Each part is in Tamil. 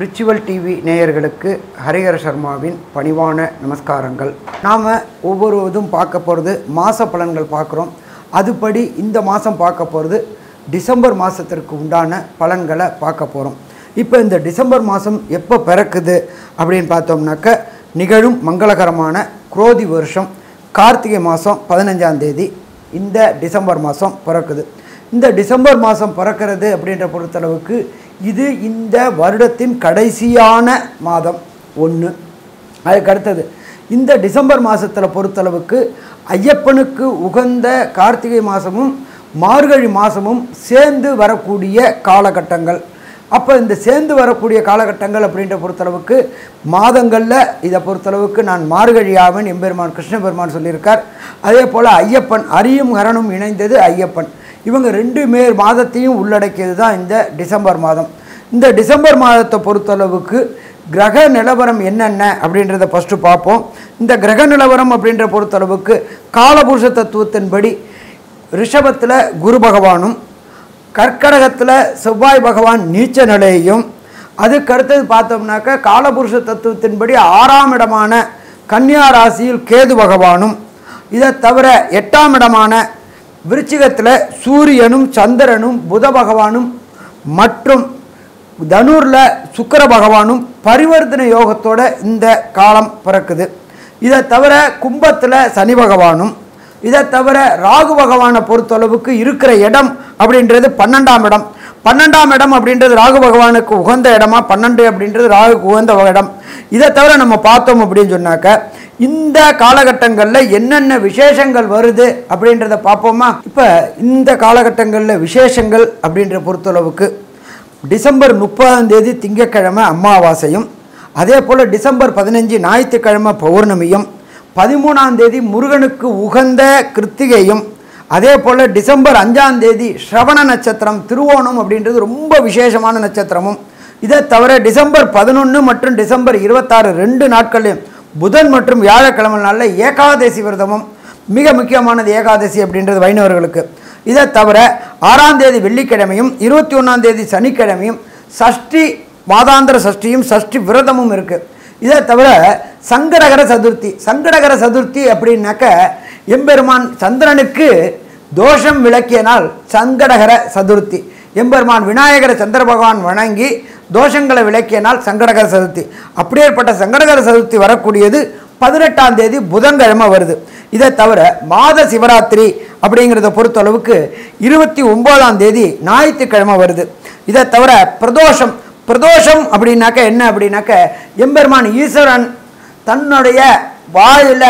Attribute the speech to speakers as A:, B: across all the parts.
A: ரிச்சுவல் டிவி நேயர்களுக்கு ஹரிஹர சர்மாவின் பணிவான நமஸ்காரங்கள். நாம் ஒவ்வொரு இதுவும் பார்க்க போகிறது மாத பலன்கள் பார்க்குறோம். அதுபடி இந்த மாதம் பார்க்க போகிறது டிசம்பர் மாதத்திற்கு உண்டான பலன்களை பார்க்க போகிறோம். இப்போ இந்த டிசம்பர் மாதம் எப்போ பிறக்குது அப்படின்னு பார்த்தோம்னாக்க நிகழும் மங்களகரமான குரோதி வருஷம் கார்த்திகை மாதம் 15ஆம் தேதி இந்த டிசம்பர் மாதம் பிறக்குது. இந்த டிசம்பர் மாதம் பிறக்கிறது அப்படின்ற பொறுத்தளவுக்கு இது இந்த வருடத்தின் கடைசியான மாதம் ஒன்று. அதுக்கு அடுத்தது இந்த டிசம்பர் மாதத்தில் பொறுத்தளவுக்கு ஐயப்பனுக்கு உகந்த கார்த்திகை மாதமும் மார்கழி மாதமும் சேர்ந்து வரக்கூடிய காலகட்டங்கள். அப்போ இந்த சேர்ந்து வரக்கூடிய காலகட்டங்கள் அப்படின்ற பொறுத்தளவுக்கு மாதங்களில் இதை பொறுத்தளவுக்கு நான் மார்கழியாவன் எம்பெருமான் கிருஷ்ண பெருமான் சொல்லியிருக்கார். அதே போல் ஐயப்பன் அரியும் ஹரனும் இணைந்தது ஐயப்பன். இவங்க ரெண்டு மாதத்தையும் உள்ளடக்கியது தான் இந்த டிசம்பர் மாதம். இந்த டிசம்பர் மாதத்தை பொறுத்தளவுக்கு கிரக நிலவரம் என்னென்ன அப்படின்றத ஃபஸ்ட்டு பார்ப்போம். இந்த கிரக நிலவரம் அப்படின்ற பொறுத்தளவுக்கு காலபுருஷ தத்துவத்தின்படி ரிஷபத்தில் குரு பகவானும் கர்க்கடகத்தில் செவ்வாய் பகவான் நீச்ச நிலையையும், அதுக்கு அடுத்தது பார்த்தோம்னாக்க காலபுருஷ தத்துவத்தின்படி 6ஆம் இடமான கன்னியா ராசியில் கேது பகவானும், இதை தவிர 8ஆம் இடமான விருச்சிகத்தில் சூரியனும் சந்திரனும் புத பகவானும் மற்றும் தனுரில் சுக்கிர பகவானும் பரிவர்த்தனை யோகத்தோட இந்த காலம் பிறக்குது. இதை தவிர கும்பத்தில் சனி பகவானும், இதை தவிர ராகு பகவானை பொறுத்தளவுக்கு இருக்கிற இடம் அப்படின்றது 12ஆம் இடம். 12ஆம் இடம் அப்படின்றது ராகு பகவானுக்கு உகந்த இடமா, 12 அப்படின்றது ராகுக்கு உகந்த இடம். இதை தவிர நம்ம பார்த்தோம் அப்படின்னு சொன்னாக்க இந்த காலகட்டங்களில் என்னென்ன விசேஷங்கள் வருது அப்படின்றத பார்ப்போமா. இப்போ இந்த காலகட்டங்களில் விசேஷங்கள் அப்படின்ற பொறுத்தளவுக்கு டிசம்பர் 30ஆம் தேதி திங்கட்கிழமை அமாவாசையும், அதே போல் டிசம்பர் 15 ஞாயிற்றுக்கிழமை பௌர்ணமியும், 13ஆம் தேதி முருகனுக்கு உகந்த கிருத்திகையும், அதே போல் டிசம்பர் 5ஆம் தேதி ஸ்ரவண நட்சத்திரம் திருவோணம் அப்படின்றது ரொம்ப விசேஷமான நட்சத்திரமும், இதை தவிர டிசம்பர் 11 மற்றும் டிசம்பர் 26 2 நாட்களையும் புதன் மற்றும் வியாழக்கிழமை நாளில் ஏகாதசி விரதமும் மிக முக்கியமானது. ஏகாதசி அப்படின்றது வைணவர்களுக்கு. இதை தவிர 6ஆம் தேதி வெள்ளிக்கிழமையும் 21ஆம் தேதி சனிக்கிழமையும் சஷ்டி மாதாந்திர சஷ்டியும் சஷ்டி விரதமும் இருக்குது. இதை தவிர சங்கடகர சதுர்த்தி. சங்கடகர சதுர்த்தி அப்படின்னாக்க எம்பெருமான் சந்திரனுக்கு தோஷம் விளக்கிய நாள் சங்கடகர சதுர்த்தி. எம்பெருமான் விநாயகர சந்திர பகவான் வணங்கி தோஷங்களை விளக்கிய நாள் சங்கடகர சதுர்த்தி. அப்படியேற்பட்ட சங்கடகர சதுர்த்தி வரக்கூடியது 18ஆம் தேதி புதன்கிழமை வருது. இதை தவிர மாத சிவராத்திரி அப்படிங்கிறத பொறுத்தளவுக்கு 29ஆம் தேதி ஞாயிற்றுக்கிழமை வருது. இதை தவிர பிரதோஷம். பிரதோஷம் அப்படின்னாக்க என்ன அப்படின்னாக்க எம்பெருமான் ஈஸ்வரன் தன்னுடைய வாயில்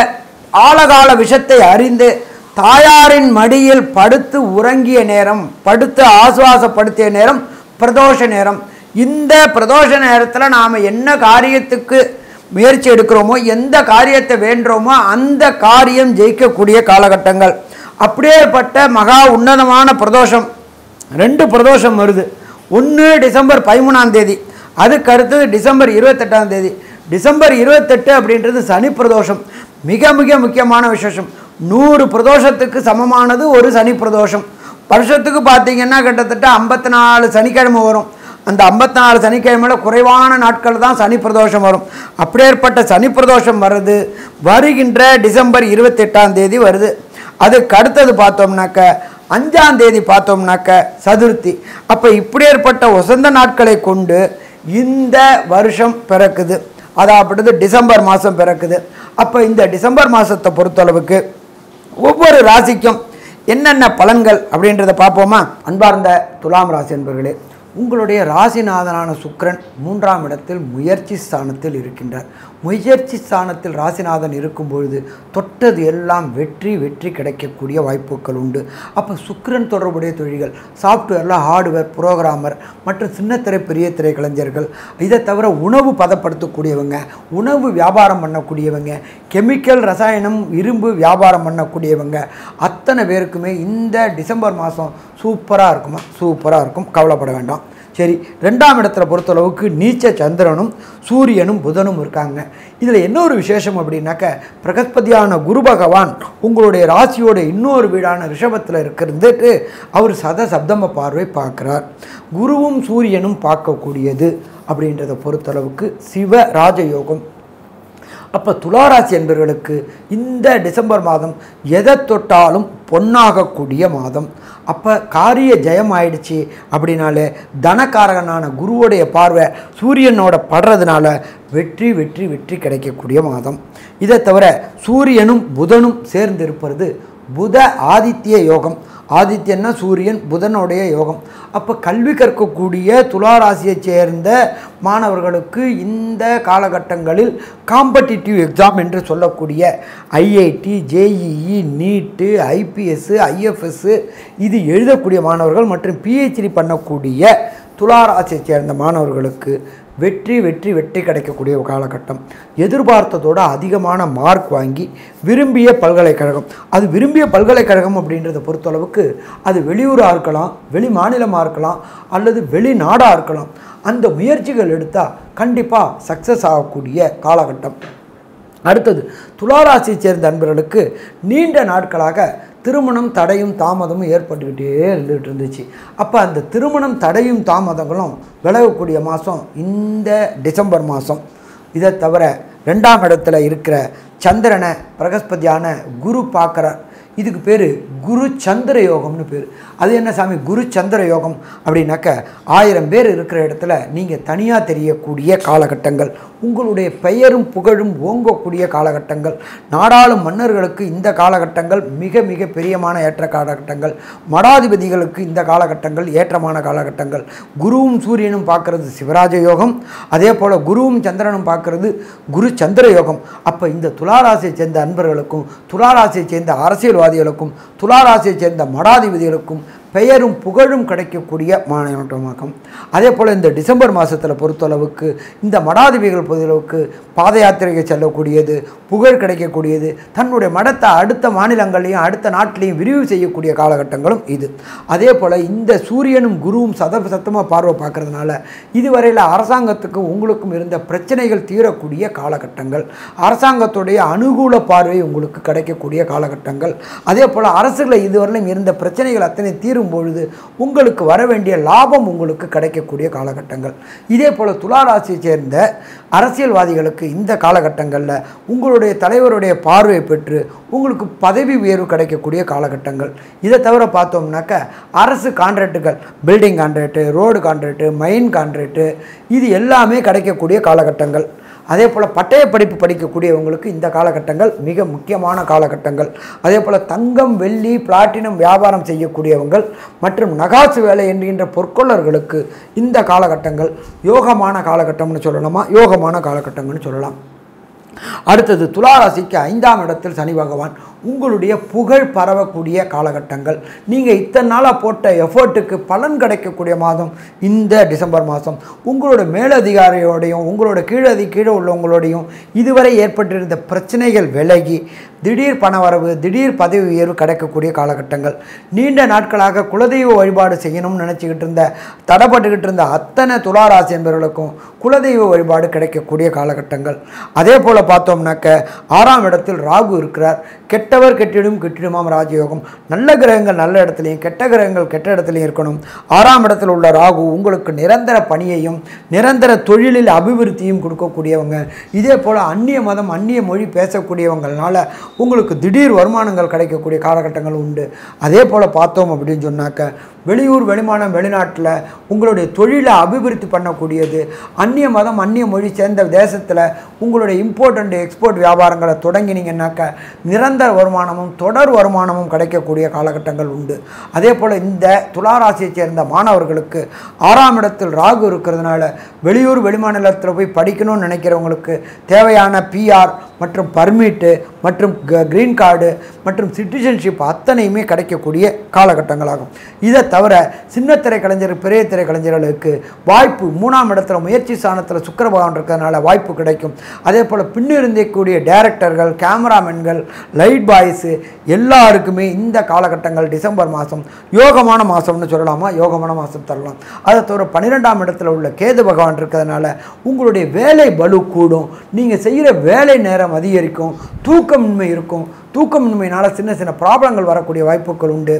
A: ஆழகால விஷத்தை அறிந்து தாயாரின் மடியில் படுத்து உறங்கிய நேரம், படுத்து ஆசுவாசப்படுத்திய நேரம் பிரதோஷ நேரம். இந்த பிரதோஷ நேரத்தில் நாம் என்ன காரியத்துக்கு முயற்சி எடுக்கிறோமோ, எந்த காரியத்தை வேண்டுறோமோ அந்த காரியம் ஜெயிக்கக்கூடிய காலகட்டங்கள். அப்படியேப்பட்ட மகா உன்னதமான பிரதோஷம் 2 பிரதோஷம் வருது. ஒன்று டிசம்பர் 13ஆம் தேதி, அதுக்கு அடுத்தது டிசம்பர் 28ஆம் தேதி. டிசம்பர் 28 அப்படின்றது சனி பிரதோஷம். மிக மிக முக்கியமான விசேஷம். 100 பிரதோஷத்துக்கு சமமானது ஒரு சனி பிரதோஷம். வருஷத்துக்கு பார்த்தீங்கன்னா கிட்டத்தட்ட 54 சனிக்கிழமை வரும். அந்த 54 சனிக்கிழமையில் குறைவான நாட்கள் தான் சனி பிரதோஷம் வரும். அப்படியேற்பட்ட சனி பிரதோஷம் வருது வருகின்ற டிசம்பர் 28ஆம் தேதி வருது. அதுக்கு அடுத்தது பார்த்தோம்னாக்க 5ஆம் தேதி பார்த்தோம்னாக்க சதுர்த்தி. அப்போ இப்படியேற்பட்ட வசந்த நாட்களை கொண்டு இந்த வருஷம் பிறக்குது. அதாவது டிசம்பர் மாதம் பிறக்குது. அப்போ இந்த டிசம்பர் மாதத்தை பொறுத்தளவுக்கு ஒவ்வொரு ராசிக்கும் என்னென்ன பலன்கள் அப்படின்றத பார்ப்போமா. அன்பார்ந்த துலாம் ராசி என்பவர்களே, உங்களுடைய ராசிநாதனான சுக்கிரன் 3ஆம் இடத்தில் முயற்சி ஸ்தானத்தில் இருக்கின்றார். முயற்சி ஸ்தானத்தில் ராசிநாதன் இருக்கும் பொழுது தொட்டது எல்லாம் வெற்றி வெற்றி கிடைக்கக்கூடிய வாய்ப்புகள் உண்டு. அப்போ சுக்கிரன் தொடர்புடைய தொழில்கள், சாஃப்ட்வேரில் ஹார்ட்வேர் புரோகிராமர் மற்றும் சின்னத்திரை பெரிய திரை கலைஞர்கள், இதை தவிர உணவு பதப்படுத்தக்கூடியவங்க, உணவு வியாபாரம் பண்ணக்கூடியவங்க, கெமிக்கல் ரசாயனம் இரும்பு வியாபாரம் பண்ணக்கூடியவங்க, அத்தனை பேருக்குமே இந்த டிசம்பர் மாதம் சூப்பராக இருக்குமா, சூப்பராக இருக்கும், கவலைப்பட வேண்டாம். சரி, 2ஆம் இடத்துல பொறுத்தளவுக்கு நீச்ச சந்திரனும் சூரியனும் புதனும் இருக்காங்க. இதில் என்ன ஒரு விசேஷம் அப்படின்னாக்க, பிரகஸ்பதியான குரு பகவான் உங்களுடைய ராசியோட இன்னொரு வீடான ரிஷபத்தில் இருந்துட்டு அவர் சப்தம பார்வை பார்க்குறார். குருவும் சூரியனும் பார்க்கக்கூடியது அப்படின்றத பொறுத்தளவுக்கு சிவ ராஜயோகம். அப்போ துளாராசி என்பவர்களுக்கு இந்த டிசம்பர் மாதம் எதை தொட்டாலும் பொன்னாகக்கூடிய மாதம். அப்போ காரிய ஜெயம் ஆயிடுச்சு அப்படின்னாலே தனக்காரகனான குருவோடைய பார்வை சூரியனோட படுறதுனால வெற்றி வெற்றி வெற்றி கிடைக்கக்கூடிய மாதம். இதை தவிர சூரியனும் புதனும் சேர்ந்து இருப்பது புத ஆதித்ய யோகம். ஆதித்யன்னா சூரியன், புதனுடைய யோகம். அப்போ கல்வி கற்கக்கூடிய துளாராசியை சேர்ந்த மாணவர்களுக்கு இந்த காலகட்டங்களில் காம்படிட்டிவ் எக்ஸாம் என்று சொல்லக்கூடிய ஐஐடி, ஜேஇஇ, நீட்டு, ஐபிஎஸ், ஐஎஃப்எஸ் இது எழுதக்கூடிய மாணவர்கள் மற்றும் பிஹெச்டி பண்ணக்கூடிய துளாராசியை சேர்ந்த மாணவர்களுக்கு வெற்றி வெற்றி வெற்றி கிடைக்கக்கூடிய ஒரு காலகட்டம். எதிர்பார்த்ததோட அதிகமான மார்க் வாங்கி விரும்பிய பல்கலைக்கழகம், அது விரும்பிய பல்கலைக்கழகம் அப்படின்றத பொறுத்தளவுக்கு அது வெளியூராக இருக்கலாம், வெளி மாநிலமாக இருக்கலாம், அல்லது வெளிநாடாக இருக்கலாம். அந்த முயற்சிகள் எடுத்தால் கண்டிப்பாக சக்ஸஸ் ஆகக்கூடிய காலகட்டம். அடுத்தது துளாராசியை சேர்ந்த நண்பர்களுக்கு நீண்ட நாட்களாக திருமணம் தடையும் தாமதமும் ஏற்பட்டுக்கிட்டே இருந்துச்சு. அப்போ அந்த திருமணம் தடையும் தாமதங்களும் விலகக்கூடிய மாதம் இந்த டிசம்பர் மாதம். இதை தவிர 2ஆம் இடத்துல இருக்கிற சந்திரனை பிரகஸ்பதியான குரு பார்க்குறார். இதுக்கு பேர் குரு சந்திர யோகம்னு பேர். அது என்ன சாமி குரு சந்திர யோகம் அப்படின்னாக்க, 1000 பேர் இருக்கிற இடத்துல நீங்கள் தனியாக தெரியக்கூடிய காலகட்டங்கள், உங்களுடைய பெயரும் புகழும் ஓங்கக்கூடிய காலகட்டங்கள். நாடாளும் மன்னர்களுக்கு இந்த காலகட்டங்கள் மிக மிக பெரியமான ஏற்ற காலகட்டங்கள். மடாதிபதிகளுக்கு இந்த காலகட்டங்கள் ஏற்றமான காலகட்டங்கள். குருவும் சூரியனும் பார்க்கறது சிவராஜ யோகம், அதே போல் குருவும் சந்திரனும் பார்க்கறது குரு சந்திர யோகம். அப்போ இந்த துளாராசியை சேர்ந்த அன்பர்களுக்கும் துளாராசியை சேர்ந்த அரசியல்வாதிகளுக்கும் துளாராசியை சேர்ந்த மடாதிபதிகளுக்கும் பெயரும் புகழும் கிடைக்கக்கூடிய மாநிலமாகும். அதே போல் இந்த டிசம்பர் மாதத்தில் பொறுத்தளவுக்கு இந்த மடாதிபதிகள் பொறுத்தளவுக்கு பாத யாத்திரைக்கு செல்லக்கூடியது, புகழ் கிடைக்கக்கூடியது, தன்னுடைய மடத்தை அடுத்த மாநிலங்களையும் அடுத்த நாட்டிலையும் விரிவு செய்யக்கூடிய காலகட்டங்களும் இது. அதே போல் இந்த சூரியனும் குருவும் சத்தமாக பார்வை பார்க்கறதுனால இதுவரையில் அரசாங்கத்துக்கும் உங்களுக்கும் இருந்த பிரச்சனைகள் தீரக்கூடிய காலகட்டங்கள், அரசாங்கத்துடைய அனுகூல பார்வை உங்களுக்கு கிடைக்கக்கூடிய காலகட்டங்கள். அதே போல் அரசுகளில் இதுவரையிலும் இருந்த பிரச்சனைகள் அத்தனை தீரும் பொழுது உங்களுக்கு வர வேண்டிய லாபம் உங்களுக்கு கிடைக்கக்கூடிய காலகட்டங்கள். இதே போல் துளாராசியை சேர்ந்த அரசியல்வாதிகளுக்கு இந்த காலகட்டங்களில் உங்களுடைய தலைவருடைய பார்வை பெற்று உங்களுக்கு பதவி உயர்வு கிடைக்கக்கூடிய காலகட்டங்கள். இதை தவிர பார்த்தோம்னாக்க அரசு கான்ட்ராக்டுகள், பில்டிங் கான்ட்ராக்டு, ரோடு கான்ட்ராக்டு, மைன் கான்ட்ராக்டு இது எல்லாமே கிடைக்கக்கூடிய காலகட்டங்கள். அதே போல் பட்டய படிப்பு படிக்கக்கூடியவங்களுக்கு இந்த காலகட்டங்கள் மிக முக்கியமான காலகட்டங்கள். அதே போல் தங்கம், வெள்ளி, பிளாட்டினம் வியாபாரம் செய்யக்கூடியவங்கள் மற்றும் நகாசு வேலை என்கின்ற பொற்கொள்ளர்களுக்கு இந்த காலகட்டங்கள் யோகமான காலகட்டம்னு சொல்லலாமா, யோகமான காலகட்டங்கள்னு சொல்லலாம். அடுத்தது துளாராசிக்கு 5ஆம் இடத்தில் சனி பகவான் உங்களுடைய புகழ் பரவக்கூடிய காலகட்டங்கள். நீங்கள் இத்தனை நாளாக போட்ட எஃபர்ட்டுக்கு பலன் கிடைக்கக்கூடிய மாதம் இந்த டிசம்பர் மாதம். உங்களோட மேலதிகாரியோடையும் உங்களோட கீழே உள்ளவங்களோடையும் இதுவரை ஏற்பட்டிருந்த பிரச்சனைகள் விலகி திடீர் பணவரவு, திடீர் பதவி உயர்வு கிடைக்கக்கூடிய காலகட்டங்கள். நீண்ட நாட்களாக குலதெய்வ வழிபாடு செய்யணும்னு நினச்சிக்கிட்டு இருந்த, தடைப்பட்டுக்கிட்டு இருந்த அத்தனை துளாராசி என்பவர்களுக்கும் குலதெய்வ வழிபாடு கிடைக்கக்கூடிய காலகட்டங்கள். அதே போல் பார்த்தோம்னாக்க 6ஆம் இடத்தில் ராகு இருக்கிறார். கெட்டவர் கெட்டிடும் கெட்டிடுமாம் ராஜயோகம். நல்ல கிரகங்கள் நல்ல இடத்துலையும் கெட்ட கிரகங்கள் கெட்ட இடத்துலையும் இருக்கணும். 6ஆம் இடத்தில் உள்ள ராகு உங்களுக்கு நிரந்தர பணியையும் நிரந்தர தொழிலில் அபிவிருத்தியும் கொடுக்கக்கூடியவங்க. இதே போல் அந்நிய மதம் அந்நிய மொழி பேசக்கூடியவங்களால உங்களுக்கு திடீர் வருமானங்கள் கிடைக்கக்கூடிய காலகட்டங்கள் உண்டு. அதே போல் பார்த்தோம் அப்படின்னு சொன்னாக்க வெளியூர் வெளிமானம் வெளிநாட்டில் உங்களுடைய தொழிலை அபிவிருத்தி பண்ணக்கூடியது, அந்நிய மதம் அந்நிய மொழி சேர்ந்த தேசத்தில் உங்களுடைய இம்போர்ட் அண்ட் எக்ஸ்போர்ட் வியாபாரங்களை தொடங்கினீங்கன்னாக்க நிரந்தர வருமானமும் தொடர் வருமானமும் கிடைக்கக்கூடிய காலகட்டங்கள் உண்டு. அதே போல் இந்த துளாராசியை சேர்ந்த மாணவர்களுக்கு 6ஆம் இடத்தில் ராகு இருக்கிறதுனால வெளியூர் வெளிமாநிலத்தில் போய் படிக்கணும்னு நினைக்கிறவங்களுக்கு தேவையான பிஆர் மற்றும் பர்மிட்டு மற்றும் கிரீன் கார்டு மற்றும் சிட்டிசன்ஷிப் அத்தனையுமே கிடைக்கக்கூடிய காலகட்டங்களாகும். இதை தவிர சின்ன திரை கலைஞர் பெரிய திரை கலைஞர்களுக்கு வாய்ப்பு 3ஆம் இடத்துல முயற்சி ஸ்தானத்தில் சுக்கிர பகவான் இருக்கிறதுனால வாய்ப்பு கிடைக்கும். அதே போல் பின்னிருந்தக்கூடிய டைரக்டர்கள், கேமராமேன்கள், லைட் பாய்ஸு எல்லாருக்குமே இந்த காலகட்டங்கள் டிசம்பர் மாதம் யோகமான மாதம்னு சொல்லலாமா, யோகமான மாதம் தரலாம். அதை தவிர 12ஆம் இடத்துல உள்ள கேது பகவான் இருக்கிறதுனால உங்களுடைய வேலை பளு கூடும், நீங்கள் செய்கிற வேலை நேரம் அதிகரிக்கும், தூக்கமின்மை இருக்கும், தூக்கமின்மையினால் சின்ன சின்ன ப்ராப்ளங்கள் வரக்கூடிய வாய்ப்புகள் உண்டு.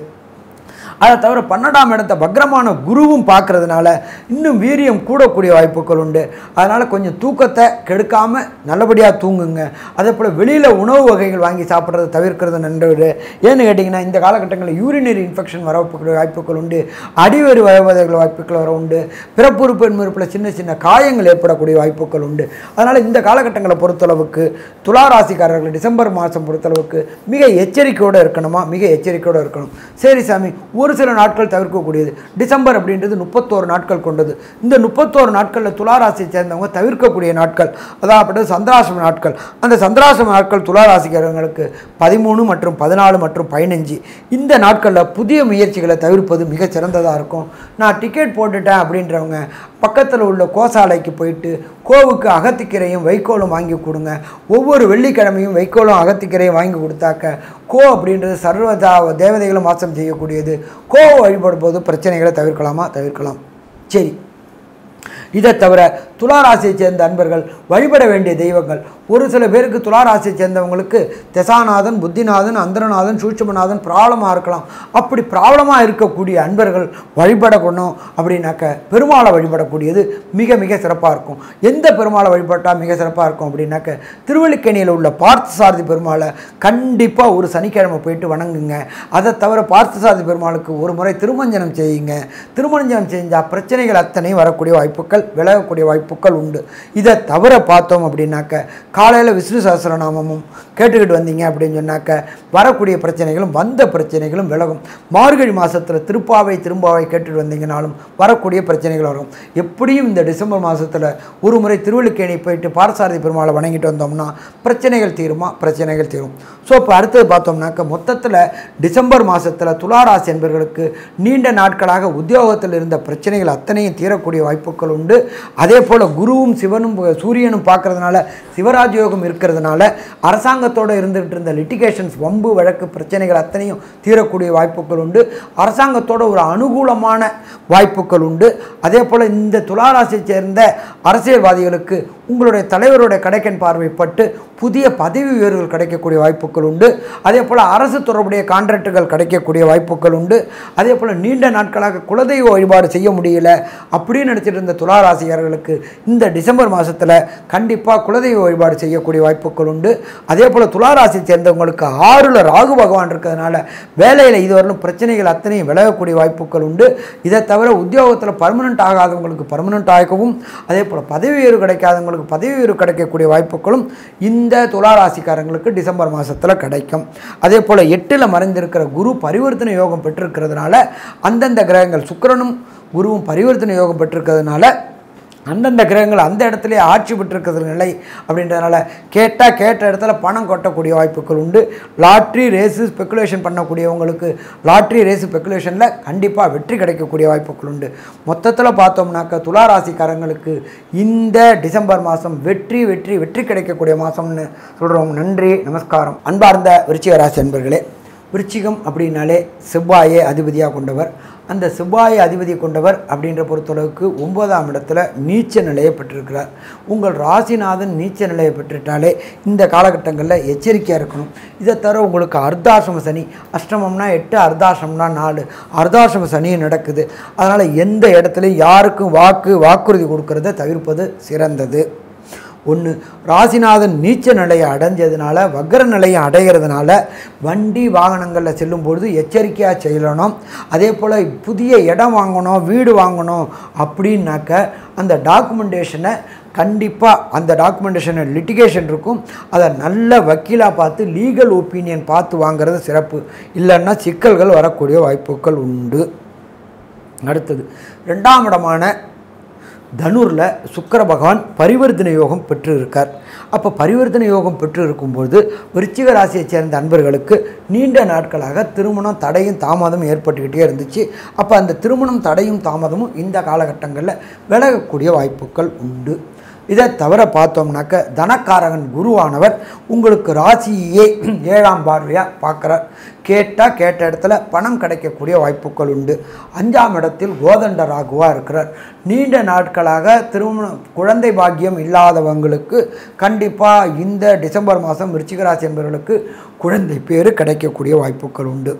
A: அதை தவிர 12ஆம் இடத்தை வக்ரமான குருவும் பார்க்கறதுனால இன்னும் வீரியம் கூடக்கூடிய வாய்ப்புகள் உண்டு. அதனால் கொஞ்சம் தூக்கத்தை கெடுக்காமல் நல்லபடியாக தூங்குங்க. அதே போல் வெளியில் உணவு வகைகள் வாங்கி சாப்பிட்றத தவிர்க்கிறது நன்றது. ஏன்னு கேட்டிங்கன்னா இந்த காலகட்டங்களில் யூரினரி இன்ஃபெக்ஷன் வரக்கூடிய வாய்ப்புகள் உண்டு, அடிவேறு வருவதற்கு வாய்ப்புகள் வர உண்டு, பிறப்புறுப்பு என்பில் சின்ன சின்ன காயங்கள் ஏற்படக்கூடிய வாய்ப்புகள் உண்டு. அதனால் இந்த காலகட்டங்களை பொறுத்தளவுக்கு துலா ராசிக்காரர்கள் டிசம்பர் மாதம் பொறுத்தளவுக்கு மிக எச்சரிக்கையோடு இருக்கணுமா, மிக எச்சரிக்கையோடு இருக்கணும். சரி சாமி, ஒரு சில நாட்கள் தவிர்க்கக்கூடியது. டிசம்பர் அப்படின்றது 31 நாட்கள் கொண்டது. இந்த 31 நாட்களில் துளாராசியை சேர்ந்தவங்க தவிர்க்கக்கூடிய நாட்கள், அதாவது சந்திராசிரம நாட்கள். அந்த சந்திராசிரம நாட்கள் துளாராசிக்காரங்களுக்கு 13 மற்றும் 14 மற்றும் 15 இந்த நாட்களில் புதிய முயற்சிகளை தவிர்ப்பது மிக சிறந்ததாக இருக்கும். நான் டிக்கெட் போட்டுட்டேன் அப்படின்றவங்க பக்கத்தில் உள்ள கோசாலைக்கு போயிட்டு கோவுக்கு அகத்திக்கீரையும் வைக்கோலும் வாங்கி கொடுங்க. ஒவ்வொரு வெள்ளிக்கிழமையும் வைக்கோலும் அகத்திக்கீரையும் வாங்கி கொடுத்தாக்க கோ அப்படின்றது சர்வதா தேவதைகளும் வாசம் செய்யக்கூடியது. கோவை வழிபடும் போது பிரச்சனைகளை தவிர்க்கலாமா, தவிர்க்கலாம். சரி, இதை தவிர துளாராசியை சேர்ந்த அன்பர்கள் வழிபட வேண்டிய தெய்வங்கள், ஒரு சில பேருக்கு துளாராசியை சேர்ந்தவங்களுக்கு தசாநாதன், புத்திநாதன், அந்தரநாதன், சூட்சுமநாதன் ப்ராப்ளமாக இருக்கலாம். அப்படி ப்ராப்ளமாக இருக்கக்கூடிய அன்பர்கள் வழிபடணும் அப்படின்னாக்க பெருமாளை வழிபடக்கூடியது மிக மிக சிறப்பாக இருக்கும். எந்த பெருமாளை வழிபட்டால் மிக சிறப்பாக இருக்கும் அப்படின்னாக்க திருவல்லிக்கேணியில் உள்ள பார்த்தசாரதி பெருமாளை கண்டிப்பாக ஒரு சனிக்கிழமை போயிட்டு வணங்குங்க. அதை தவிர பார்த்தசாரதி பெருமாளுக்கு ஒரு முறை திருமஞ்சனம் செய்யுங்க. திருமஞ்சனம் செஞ்சால் பிரச்சனைகள் அத்தனை வரக்கூடிய வாய்ப்புகள், விலகக்கூடிய வாய்ப்புகள் உண்டு. இதை தவிர பார்த்தோம் அப்படின்னாக்க காலையில் விஷ்ணு சஹஸ்ரநாமமும் கேட்டுக்கிட்டு வந்தீங்க அப்படின்னு சொன்னாக்க வரக்கூடிய பிரச்சனைகளும் வந்த பிரச்சனைகளும் விலகும். மார்கழி மாதத்தில் திரும்பாவை கேட்டுட்டு வந்தீங்கனாலும் வரக்கூடிய பிரச்சனைகள் வரும். எப்படியும் இந்த டிசம்பர் மாதத்தில் ஒரு முறை திருவல்லிக்கேணி போயிட்டு பார்த்தசாரதி பெருமாளை வணங்கிட்டு வந்தோம்னா பிரச்சனைகள் தீருமா, பிரச்சனைகள் தீரும். ஸோ இப்போ அடுத்தது பார்த்தோம்னாக்க மொத்தத்தில் டிசம்பர் மாதத்தில் துளாராசி என்பவர்களுக்கு நீண்ட நாட்களாக உத்தியோகத்தில் இருந்த பிரச்சனைகள் அத்தனையும் தீரக்கூடிய வாய்ப்புகள் உண்டு. அதே போல் குருவும் சிவனும் சூரியனும் பார்க்கறதுனால சிவராஜயோகம் இருக்கிறதுனால அரசாங்கத்தோடு இருந்துகிட்டு இருந்த லிட்டிகேஷன்ஸ், வம்பு வழக்கு பிரச்சனைகள் அத்தனையும் தீரக்கூடிய வாய்ப்புகள் உண்டு. அரசாங்கத்தோட ஒரு அனுகூலமான வாய்ப்புகள் உண்டு. அதே போல் இந்த துளாராசியை சேர்ந்த அரசியல்வாதிகளுக்கு உங்களுடைய தலைவருடைய கடைக்கன் பார்வைப்பட்டு புதிய பதவி உயர்வுகள் கிடைக்கக்கூடிய வாய்ப்புகள் உண்டு. அதே போல் அரசு தொடர்புடைய கான்ட்ராக்டுகள் கிடைக்கக்கூடிய வாய்ப்புகள் உண்டு. அதே போல் நீண்ட நாட்களாக குலதெய்வ வழிபாடு செய்ய முடியல அப்படின்னு நினச்சிட்டு இருந்த துளாராசிக்காரர்களுக்கு இந்த டிசம்பர் மாதத்தில் கண்டிப்பாக குலதெய்வ வழிபாடு செய்யக்கூடிய வாய்ப்புகள் உண்டு. அதே போல் துளாராசி சேர்ந்தவங்களுக்கு 6ல் ராகு பகவான் இருக்கிறதுனால வேலையில் இதுவரையிலும் பிரச்சனைகள் அத்தனையும் விலகக்கூடிய வாய்ப்புகள் உண்டு. இதை தவிர உத்தியோகத்தில் பர்மனெண்ட் ஆகாதவங்களுக்கு பர்மனெண்ட் ஆகவும், அதே போல் பதவி உயர்வு கிடைக்காதவங்களுக்கு பதவி உயர்வு கிடைக்கக்கூடிய வாய்ப்புகளும் இந்த துளாராசிக்காரங்களுக்கு டிசம்பர் மாதத்தில் கிடைக்கும். அதே போல் 8ல் மறைந்திருக்கிற குரு பரிவர்த்தனை யோகம் பெற்றிருக்கிறதுனால அந்தந்த கிரகங்கள் சுக்கிரனும் குருவும் பரிவர்த்தனை யோகம் பெற்றிருக்கிறதுனால அந்தந்த கிரகங்கள் அந்த இடத்துல ஆட்சி பெற்றிருக்கிற நிலை அப்படின்றதுனால கேட்ட இடத்துல பணம் கொட்டக்கூடிய வாய்ப்புகள் உண்டு. லாட்ரி ரேஸு ஸ்பெக்குலேஷன் பண்ணக்கூடியவங்களுக்கு லாட்ரி ரேஸு ஸ்பெக்குலேஷனில் கண்டிப்பாக வெற்றி கிடைக்கக்கூடிய வாய்ப்புகள் உண்டு. மொத்தத்தில் பார்த்தோம்னாக்க துளாராசிக்காரங்களுக்கு இந்த டிசம்பர் மாதம் வெற்றி வெற்றி வெற்றி கிடைக்கக்கூடிய மாதம்னு சொல்கிறோம். நன்றி, நமஸ்காரம். அன்பார்ந்த விருச்சிக ராசி அன்பர்களே, விருச்சிகம் அப்படின்னாலே செவ்வாயை அதிபதியாக கொண்டவர். அந்த செவ்வாயை அதிபதி கொண்டவர் அப்படின்ற பொறுத்தளவுக்கு 9ஆம் இடத்துல நீச்ச நிலையை பெற்றிருக்கிறார். உங்கள் ராசிநாதன் நீச்ச நிலையை பெற்றுட்டாலே இந்த காலகட்டங்களில் எச்சரிக்கையாக இருக்கணும். இதை தவிர உங்களுக்கு அர்த்தாசிரம சனி, அஷ்டமம்னா 8, அர்த்தாசிரமம்னா 4, அர்த்தாசிரம சனி நடக்குது. அதனால் எந்த இடத்துலையும் யாருக்கும் வாக்குறுதி கொடுக்கறத தவிர்ப்பது சிறந்தது. ஒன்று, ராசிநாதன் நீச்ச நிலையை அடைஞ்சதுனால வக்ர நிலையை அடைகிறதுனால வண்டி வாகனங்களில் செல்லும்பொழுது எச்சரிக்கையாக செய்யணும். அதே போல் புதிய இடம் வாங்கணும், வீடு வாங்கணும் அப்படின்னாக்க அந்த டாக்குமெண்டேஷனை கண்டிப்பாக அந்த டாக்குமெண்டேஷனில் லிட்டிகேஷன் இருக்கும், அதை நல்ல வக்கீலாக பார்த்து லீகல் ஒப்பீனியன் பார்த்து வாங்கிறது சிறப்பு. இல்லைன்னா சிக்கல்கள் வரக்கூடிய வாய்ப்புகள் உண்டு. அடுத்தது 2ஆம் இடமான தனுரில் சுக்கிர பகவான் பரிவர்த்தனை யோகம் பெற்று இருக்கார். அப்போ பரிவர்த்தனை யோகம் பெற்று இருக்கும்போது விருச்சிக ராசியைச் சேர்ந்த அன்பர்களுக்கு நீண்ட நாட்களாக திருமணம் தடையும் தாமதமும் ஏற்பட்டுக்கிட்டே இருந்துச்சு. அப்போ அந்த திருமணம் தடையும் தாமதமும் இந்த காலகட்டங்களில் விலகக்கூடிய வாய்ப்புகள் உண்டு. இதை தவிர பார்த்தோம்னாக்க தனக்காரகன் குருவானவர் உங்களுக்கு ராசியே 7ஆம் பார்வையாக பார்க்குறார். கேட்ட இடத்துல பணம் கிடைக்கக்கூடிய வாய்ப்புகள் உண்டு. 5ஆம் இடத்தில் கோதண்ட ராகுவாக இருக்கிறார். நீண்ட நாட்களாக திருமணம் குழந்தை பாக்கியம் இல்லாதவங்களுக்கு கண்டிப்பாக இந்த டிசம்பர் மாதம் விருச்சிக ராசி என்பவர்களுக்கு குழந்தை பேர் கிடைக்கக்கூடிய வாய்ப்புகள் உண்டு.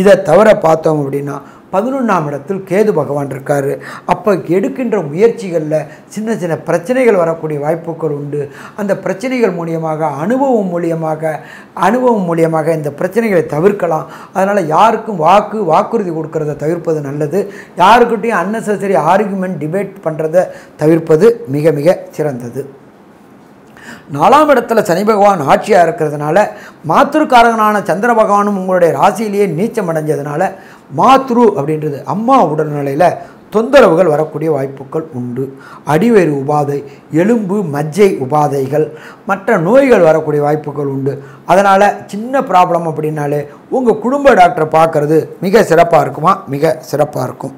A: இதை தவிர பார்த்தோம் அப்படின்னா 11ஆம் இடத்தில் கேது பகவான் இருக்கார். அப்போ எடுக்கின்ற முயற்சிகளில் சின்ன சின்ன பிரச்சனைகள் வரக்கூடிய வாய்ப்புகள் உண்டு. அந்த பிரச்சனைகள் மூலியமாக அனுபவம் மூலியமாக இந்த பிரச்சனைகளை தவிர்க்கலாம். அதனால் யாருக்கும் வாக்குறுதி கொடுக்கறத தவிர்ப்பது நல்லது. யாருக்கிட்டையும் அன்னெசரி ஆர்குமெண்ட் டிபேட் பண்ணுறதை தவிர்ப்பது மிக மிக சிறந்தது. 4ஆம் இடத்துல சனி பகவான் ஆட்சியாக இருக்கிறதுனால மாத்ருக்காரகனான சந்திர பகவானும் உங்களுடைய ராசியிலேயே நீச்சம் அடைஞ்சதுனால மாத்ரு அப்படின்றது அம்மா உடல்நிலையில் தொந்தரவுகள் வரக்கூடிய வாய்ப்புகள் உண்டு. அடிவயிறு உபாதை, எலும்பு மஜ்ஜை உபாதைகள், மற்ற நோய்கள் வரக்கூடிய வாய்ப்புகள் உண்டு. அதனால் சின்ன ப்ராப்ளம் அப்படின்னாலே உங்கள் குடும்ப டாக்டரை பார்க்குறது மிக சிறப்பாக இருக்குமா? மிக சிறப்பாக இருக்கும்.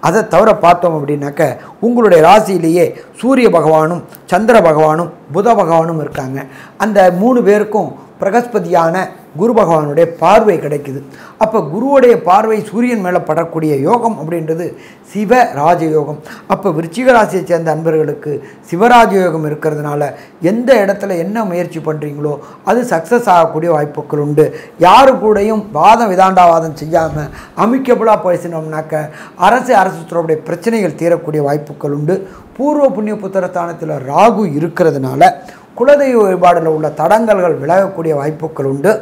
A: அதை தவிர பார்த்தோம் அப்படின்னாக்க உங்களுடைய ராசியிலேயே சூரிய பகவானும் சந்திர பகவானும் புத பகவானும் இருக்காங்க. அந்த 3 பேருக்கும் பிரகஸ்பதியான குரு பகவானுடைய பார்வை கிடைக்குது. அப்போ குருவுடைய பார்வை சூரியன் மேலே படக்கூடிய யோகம் அப்படின்றது சிவ ராஜயோகம். அப்போ விருச்சிக ராசியை சேர்ந்த அன்பர்களுக்கு சிவராஜயோகம் இருக்கிறதுனால எந்த இடத்துல என்ன முயற்சி பண்ணுறீங்களோ அது சக்ஸஸ் ஆகக்கூடிய வாய்ப்புகள் உண்டு. யாரு கூடயும் விதாண்டாவாதம் செய்யாமல் அமிக்கபுளாக பேசினோம்னாக்க அரசு துறையுடைய பிரச்சனைகள் தீரக்கூடிய வாய்ப்புகள் உண்டு. பூர்வ புண்ணிய புத்திரஸ்தானத்தில் ராகு இருக்கிறதுனால குலதெய்வ வழிபாடில் உள்ள தடங்கல்கள் விலகக்கூடிய வாய்ப்புகள் உண்டு.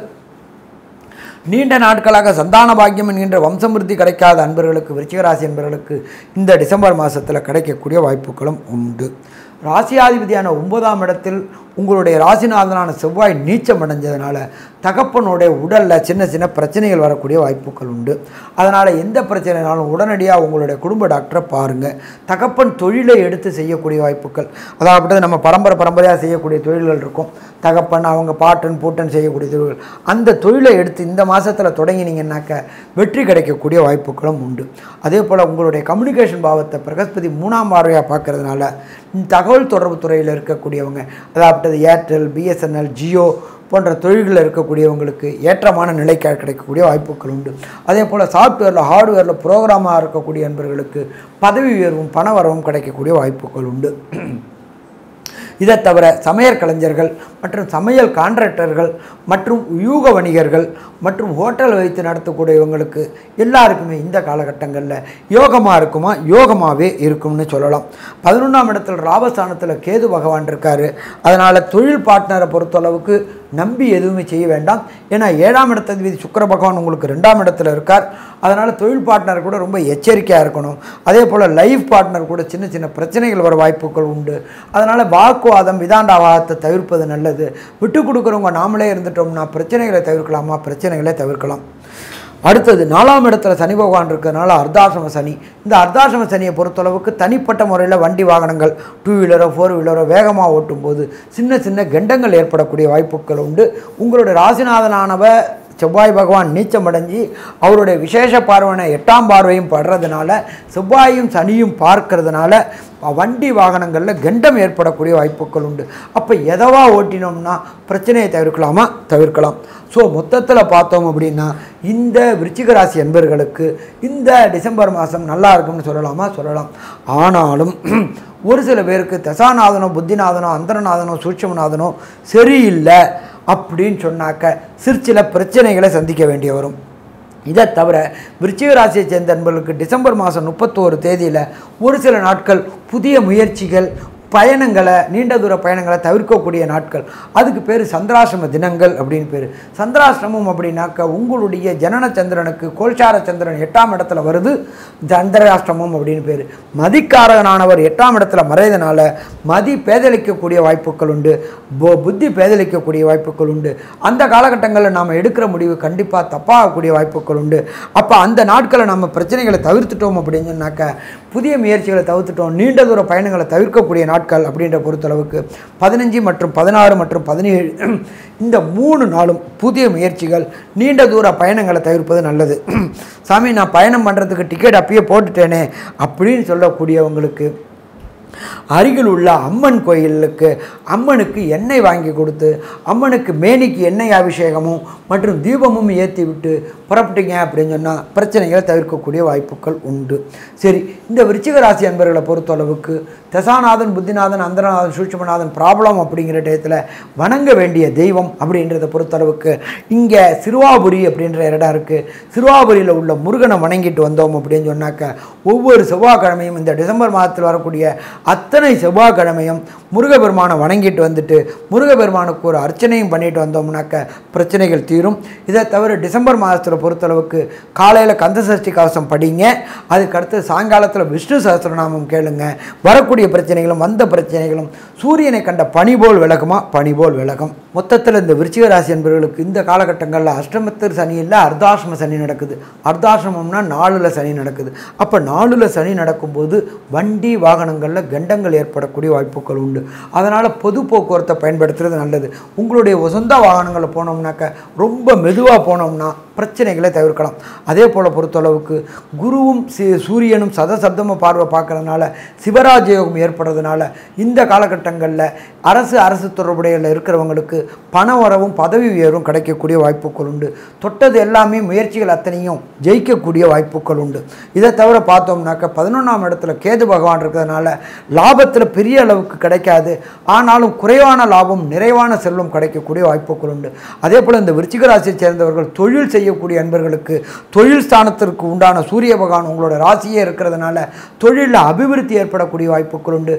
A: நீண்ட நாட்களாக சந்தான பாக்கியம் என்கின்ற வம்சமிருத்தி கிடைக்காத அன்பர்களுக்கு விருச்சிக ராசி என்பவர்களுக்கு இந்த டிசம்பர் மாதத்தில் கிடைக்கக்கூடிய வாய்ப்புகளும் உண்டு. ராசியாதிபதியான 9ஆம் இடத்தில் உங்களுடைய ராசிநாதனான செவ்வாய் நீச்சம் அடைஞ்சதுனால தகப்பனுடைய உடலில் சின்ன சின்ன பிரச்சனைகள் வரக்கூடிய வாய்ப்புகள் உண்டு. அதனால் எந்த பிரச்சனைனாலும் உடனடியாக உங்களுடைய குடும்ப டாக்டரை பாருங்கள். தகப்பன் தொழிலை எடுத்து செய்யக்கூடிய வாய்ப்புகள், அதாவது நம்ம பரம்பரையாக செய்யக்கூடிய தொழில்கள் இருக்கும். தகப்பன் அவங்க பாட்டன் பூட்டன் செய்யக்கூடிய தொழில்கள், அந்த தொழிலை எடுத்து இந்த மாதத்தில் தொடங்கினீங்கன்னாக்க வெற்றி கிடைக்கக்கூடிய வாய்ப்புகளும் உண்டு. அதே போல் உங்களுடைய கம்யூனிகேஷன் பாவத்தை பிரகஸ்பதி 3ஆம் பார்வையாக பார்க்கறதுனால தகவல் தொடர்பு துறையில் இருக்கக்கூடியவங்க, அதாவது ஏர்டெல், பிஎஸ்என்எல், ஜியோ போன்ற தொழில்களில் இருக்கக்கூடியவங்களுக்கு ஏற்றமான நிலை கிடைக்கக்கூடிய வாய்ப்புகள் உண்டு. அதே போல் சாஃப்ட்வேரில் ஹார்ட்வேரில் ப்ரோக்ராமாக இருக்கக்கூடிய நண்பர்களுக்கு பதவி உயர்வும் பண வரவும் கிடைக்கக்கூடிய வாய்ப்புகள் உண்டு. இதை தவிர சமையல் கலைஞர்கள் மற்றும் சமையல் கான்ட்ராக்டர்கள் மற்றும் யூக வணிகர்கள் மற்றும் ஹோட்டல் வைத்து நடத்தக்கூடியவங்களுக்கு எல்லாருக்குமே இந்த காலகட்டங்களில் யோகமாக இருக்குமா? யோகமாகவே இருக்கும்னு சொல்லலாம். 11ஆம் இடத்தில் ராபஸ்தானத்தில் கேது பகவான் இருக்கார். அதனால் தொழில் பார்ட்னரை பொறுத்தளவுக்கு நம்பி எதுவுமே செய்ய வேண்டாம். ஏன்னா 7ஆம் இடத்ததிபதி சுக்கிர பகவான் உங்களுக்கு 2ஆம் இடத்துல இருக்கார். அதனால் தொழில் பார்ட்னர் கூட ரொம்ப எச்சரிக்கையாக இருக்கணும். அதே போல் லைஃப் பார்ட்னர் கூட சின்ன சின்ன பிரச்சனைகள் வர வாய்ப்புகள் உண்டு. அதனால் வாக்குவாதம் விதாண்டாவாதத்தை தவிர்ப்பது நல்லது. விட்டு கொடுக்குறவங்க நாமளே இருந்துட்டோம்னா பிரச்சனைகளை தவிர்க்கலாமா? பிரச்சனைகளை தவிர்க்கலாம். அடுத்தது 4ஆம் இடத்துல சனி பகவான் இருக்கிறதுனால அர்த்தாசிரம சனி. இந்த அர்த்தாசிரம சனியை பொறுத்தளவுக்கு தனிப்பட்ட முறையில் வண்டி வாகனங்கள் 2 வீலரோ 4 வீலரோ வேகமாக ஓட்டும்போது சின்ன சின்ன கண்டங்கள் ஏற்படக்கூடிய வாய்ப்புகள் உண்டு. உங்களுடைய ராசிநாதனானவ செவ்வாய் பகவான் நீச்சம் அடைஞ்சி அவருடைய விசேஷ பார்வையான 8ஆம் பார்வையும் படுறதுனால செவ்வாயும் சனியும் பார்க்கறதுனால வண்டி வாகனங்களில் கண்டம் ஏற்படக்கூடிய வாய்ப்புகள் உண்டு. அப்போ எதவா ஓட்டினோம்னா பிரச்சனையை தவிர்க்கலாமா? தவிர்க்கலாம். ஸோ மொத்தத்தில் பார்த்தோம் அப்படின்னா இந்த விருச்சிக ராசி என்பர்களுக்கு இந்த டிசம்பர் மாதம் நல்லா இருக்கும்னு சொல்லலாமா? சொல்லலாம். ஆனாலும் ஒரு சில பேருக்கு தசாநாதனோ புத்திநாதனோ அந்தரநாதனோ சூட்சமநாதனோ சரியில்லை அப்படின்னு சொன்னாக்க சில பிரச்சனைகளை சந்திக்க வேண்டிய வரும். இதை தவிர விருச்சிக ராசியை சேர்ந்த நண்பர்களுக்கு டிசம்பர் மாதம் 31 தேதியில் ஒரு சில நாட்கள் புதிய முயற்சிகள் பயணங்களை நீண்ட தூர பயணங்களை தவிர்க்கக்கூடிய நாட்கள். அதுக்கு பேர் சந்திராசிரம தினங்கள் அப்படின்னு பேர். சந்திராசிரமம் அப்படின்னாக்க உங்களுடைய ஜனன சந்திரனுக்கு கோல்சார சந்திரன் 8ஆம் இடத்துல வருது, சந்திராசிரமம் அப்படின்னு பேர். மதிக்காரகனானவர் 8ஆம் இடத்துல மறையதுனால மதி பேதலிக்கக்கூடிய வாய்ப்புகள் உண்டு, புத்தி பேதலிக்கக்கூடிய வாய்ப்புகள் உண்டு. அந்த காலகட்டங்களில் நாம் எடுக்கிற முடிவு கண்டிப்பாக தப்பாகக்கூடிய வாய்ப்புகள் உண்டு. அப்போ அந்த நாட்களை நம்ம பிரச்சனைகளை தவிர்த்துட்டோம் அப்படின்னு சொன்னாக்க புதிய முயற்சிகளை தவிர்த்துட்டோம், நீண்ட தூர பயணங்களை தவிர்க்கக்கூடிய நாட்கள் அப்படின்ற பொறுத்தளவுக்கு 15 மற்றும் 16 மற்றும் 17 இந்த 3 நாளும் புதிய முயற்சிகள், நீண்ட தூர பயணங்களை தவிர்ப்பது நல்லது. சாமி, நான் பயணம் பண்ணுறதுக்கு டிக்கெட் அப்பயே போட்டுட்டேனே அப்படின்னு சொல்லக்கூடியவங்களுக்கு அருகில் உள்ள அம்மன் கோயிலுக்கு அம்மனுக்கு எண்ணெய் வாங்கி கொடுத்து அம்மனுக்கு மேனிக்கு எண்ணெய் அபிஷேகமும் மற்றும் தீபமும் ஏற்றி விட்டு புறப்பட்டீங்க அப்படின்னு சொன்னால் பிரச்சனைகளை தவிர்க்கக்கூடிய வாய்ப்புகள் உண்டு. சரி, இந்த விருச்சிக ராசி அன்பர்களை பொறுத்தளவுக்கு தசாநாதன், புத்திநாதன், அந்தரநாதன், சூட்சுமநாதன் ப்ராப்ளம் அப்படிங்கிற டயத்தில் வணங்க வேண்டிய தெய்வம் அப்படின்றத பொறுத்தளவுக்கு இங்கே சிறுவாபுரி அப்படின்ற இடம் இருக்குது. சிறுவாபுரியில் உள்ள முருகனை வணங்கிட்டு வந்தோம் அப்படின்னு சொன்னாக்க ஒவ்வொரு செவ்வாய்க்கிழமையும் இந்த டிசம்பர் மாதத்தில் வரக்கூடிய அத்தனை செவ்வாய்க்கிழமையும் முருகபெருமானை வணங்கிட்டு வந்துட்டு முருகபெருமானுக்கு ஒரு அர்ச்சனையும் பண்ணிட்டு வந்தோம்னாக்க பிரச்சனைகள் தீரும். இதை தவிர டிசம்பர் மாதத்தில் பொறுத்தளவுக்கு காலையில் கந்தசஷ்டி கவசம் படிங்க. அதுக்கடுத்து சாயங்காலத்தில் விஷ்ணு சஹஸ்ரநாமம் கேளுங்க. வரக்கூடிய பிரச்சனைகளும் வந்த பிரச்சனைகளும் சூரியனை கண்ட பனி போல் விலகுமா, பனி போல் விலகும். மொத்தத்தில் இந்த விருச்சிக ராசி என்பவர்களுக்கு இந்த காலகட்டங்களில் அஷ்டமத்தில் சனி இல்லை, அர்த்தாசிரம சனி நடக்குது. அர்த்தாசிரமம்னா 4ல் சனி நடக்குது. அப்போ 4ல் சனி நடக்கும்போது வண்டி வாகனங்களில் கண்டங்கள் ஏற்படக்கூடிய வாய்ப்புகள் உண்டு. அதனால் பொது போக்குவரத்தை பயன்படுத்துறது நல்லது. உங்களுடைய சொந்த வாகனங்களில் போனோம்னாக்க ரொம்ப மெதுவாக போனோம்னா பிரச்சனைகளை தவிர்க்கலாம். அதே போல் பொறுத்தளவுக்கு குருவும் சூரியனும் சதசப்தமாக பார்வை பார்க்கறதுனால சிவராஜ யோகம் ஏற்படுறதுனால இந்த காலகட்டங்களில் அரசு தொடர்புடைய இருக்கிறவங்களுக்கு பண வரவும் பதவி உயர்வும் கிடைக்கக்கூடிய வாய்ப்புகள் உண்டு. தொட்டது எல்லாமே முயற்சிகள் அத்தனையும் ஜெயிக்கக்கூடிய வாய்ப்புகள் உண்டு. இதை தவிர பார்த்தோம்னாக்க 11ஆம் இடத்துல கேது பகவான் இருக்கிறதுனால லாபத்தில் பெரிய அளவுக்கு கிடைக்காது. ஆனாலும் குறைவான லாபம் நிறைவான செல்வம் கிடைக்கக்கூடிய வாய்ப்புகள் உண்டு. அதே போல் இந்த விருச்சிக ராசியை சேர்ந்தவர்கள் தொழில் செய்யக்கூடிய அன்பர்களுக்கு தொழில் ஸ்தானத்திற்கு உண்டான சூரிய பகவான் உங்களோட ராசியே இருக்கிறதுனால தொழிலில் அபிவிருத்தி ஏற்படக்கூடிய வாய்ப்புகள் உண்டு.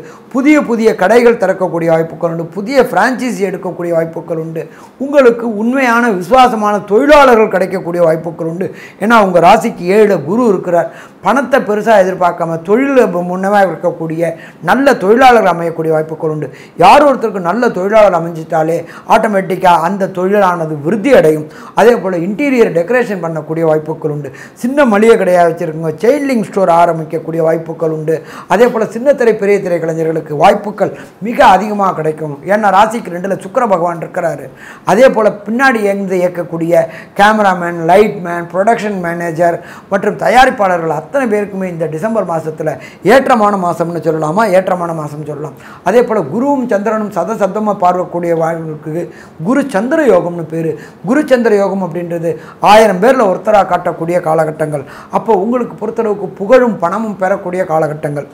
A: புதிய கடைகள் திறக்கக்கூடிய வாய்ப்புகள் உண்டு. புதிய பிரான்ச்சைசி எடுக்கக்கூடிய வாய்ப்புகள் உண்டு. உங்களுக்கு உண்மையான விசுவாசமான தொழிலாளர்கள் கிடைக்கக்கூடிய வாய்ப்புகள் உண்டு. ஏன்னா உங்கள் ராசிக்கு 7 குரு இருக்கிறார். பணத்தை பெருசாக எதிர்பார்க்காம தொழில் முன்னமாக இருக்கக்கூடிய நல்ல தொழிலாளர்கள் அமையக்கூடிய வாய்ப்புகள் உண்டு. யார் ஒருத்தருக்கு நல்ல தொழிலாளர் அமைஞ்சிட்டாலே ஆட்டோமேட்டிக்காக அந்த தொழிலானது விருத்தி அடையும். அதே போல் இன்டீரியர் டெக்கரேஷன் பண்ணக்கூடிய வாய்ப்புகள் உண்டு. சின்ன மளிகை கடையாக வச்சுருக்கோங்க, செயின்லிங் ஸ்டோர் ஆரம்பிக்கக்கூடிய வாய்ப்புகள் உண்டு. அதே போல் சின்னத்திரை பெரிய திரை கலைஞர்களுக்கு வாய்ப்புகள் மிக அதிகமாக கிடைக்கும். ஏன்னா ராசிக்கு 2ல் சுக்கிர பகவான் இருக்கிறாரு. அதே போல் பின்னாடி இயக்கக்கூடிய கேமராமேன், லைட்மேன், ப்ரொடக்ஷன் மேனேஜர் மற்றும் தயாரிப்பாளர்கள் அத்தனை பேருக்குமே இந்த டிசம்பர் மாதத்தில் ஏற்றமான மாதம்னு சொல்லலாமா, ஏற்றமான மாதம் சொல்லலாம். அதே போல் குருவும் சந்திரனும் சதசப்தமாக பார்க்கக்கூடிய வாழ்வுக்கு குரு சந்திர யோகம்னு பேர். குரு சந்திர யோகம் அப்படின்றது 1000 பேரில் ஒருத்தராக காட்டக்கூடிய காலகட்டங்கள். அப்போ உங்களுக்கு பொறுத்தளவுக்கு புகழும் பணமும் பெறக்கூடிய காலகட்டங்கள்.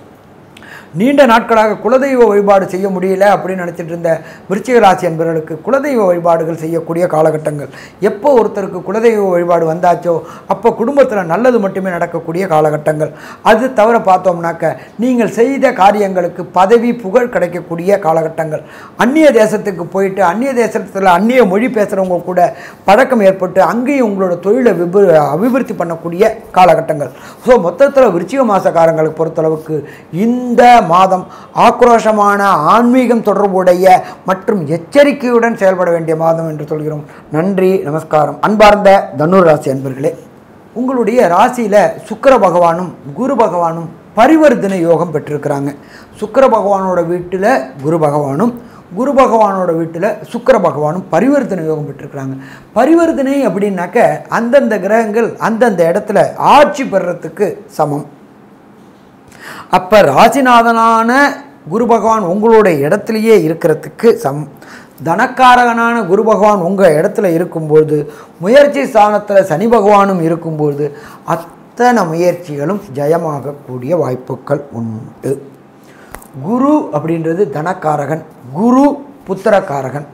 A: நீண்ட நாட்களாக குலதெய்வ வழிபாடு செய்ய முடியல அப்படின்னு நினச்சிட்டு இருந்த விருச்சிக ராசி என்பவர்களுக்கு குலதெய்வ வழிபாடுகள் செய்யக்கூடிய காலகட்டங்கள். எப்போ ஒருத்தருக்கு குலதெய்வ வழிபாடு வந்தாச்சோ அப்போ குடும்பத்தில் நல்லது மட்டுமே நடக்கக்கூடிய காலகட்டங்கள். அது தவிர பார்த்தோம்னாக்க நீங்கள் செய்த காரியங்களுக்கு பதவி புகழ் கிடைக்கக்கூடிய காலகட்டங்கள். அந்நிய தேசத்துக்கு போயிட்டு அந்நிய தேசத்தில் அந்நிய மொழி பேசுகிறவங்க கூட பழக்கம் ஏற்பட்டு அங்கேயும் உங்களோட தொழிலை அபிவிருத்தி பண்ணக்கூடிய காலகட்டங்கள். ஸோ மொத்தத்தில் விருச்சிக மாதக்காரங்களுக்கு பொறுத்தளவுக்கு இந்த மாதம் ஆக்ரோஷமான ஆன்மீகம் தொடர்புடைய மற்றும் எச்சரிக்கையுடன் செயல்பட வேண்டிய மாதம் என்று சொல்கிறோம். நன்றி, நமஸ்காரம். அன்பார்ந்த தனுர் ராசி அன்பர்களே, உங்களுடைய ராசியில் சுக்கிர பகவானும் குரு பகவானும் பரிவர்த்தனை யோகம் பெற்றிருக்கிறாங்க. சுக்கிர பகவானோட வீட்டில் குரு பகவானும் குரு பகவானோட வீட்டில் சுக்கிர பகவானும் பரிவர்த்தனை யோகம் பெற்றிருக்கிறாங்க. பரிவர்த்தனை அப்படின்னாக்க அந்தந்த கிரகங்கள் அந்தந்த இடத்துல ஆட்சி பெறுறதுக்கு சமம். அப்போ ராசிநாதனான குரு பகவான் உங்களுடைய இடத்துலையே இருக்கிறதுக்கு தனக்காரகனான குரு பகவான் உங்கள் இடத்துல இருக்கும்போது, முயற்சி ஸ்தானத்தில் சனி பகவானும் இருக்கும்போது அத்தனை முயற்சிகளும் ஜெயமாகக்கூடிய வாய்ப்புகள் உண்டு. குரு அப்படின்றது தனக்காரகன், குரு புத்திரக்காரகன்.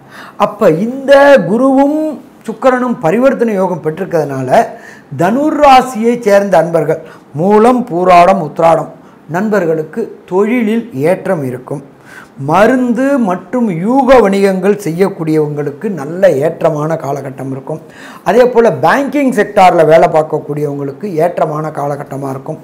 A: அப்போ இந்த குருவும் சுக்கிரனும் பரிவர்த்தனை யோகம் பெற்றிருக்கிறதுனால தனுர் ராசியை சேர்ந்த அன்பர்கள் மூலம் பூராடம் உத்திராடம் நண்பர்களுக்கு தொழிலில் ஏற்றம் இருக்கும். மருந்து மற்றும் யூக வணிகங்கள் செய்யக்கூடியவங்களுக்கு நல்ல ஏற்றமான காலகட்டம் இருக்கும். அதே போல் பேங்கிங் செக்டாரில் வேலை பார்க்கக்கூடியவங்களுக்கு ஏற்றமான காலகட்டமாக இருக்கும்.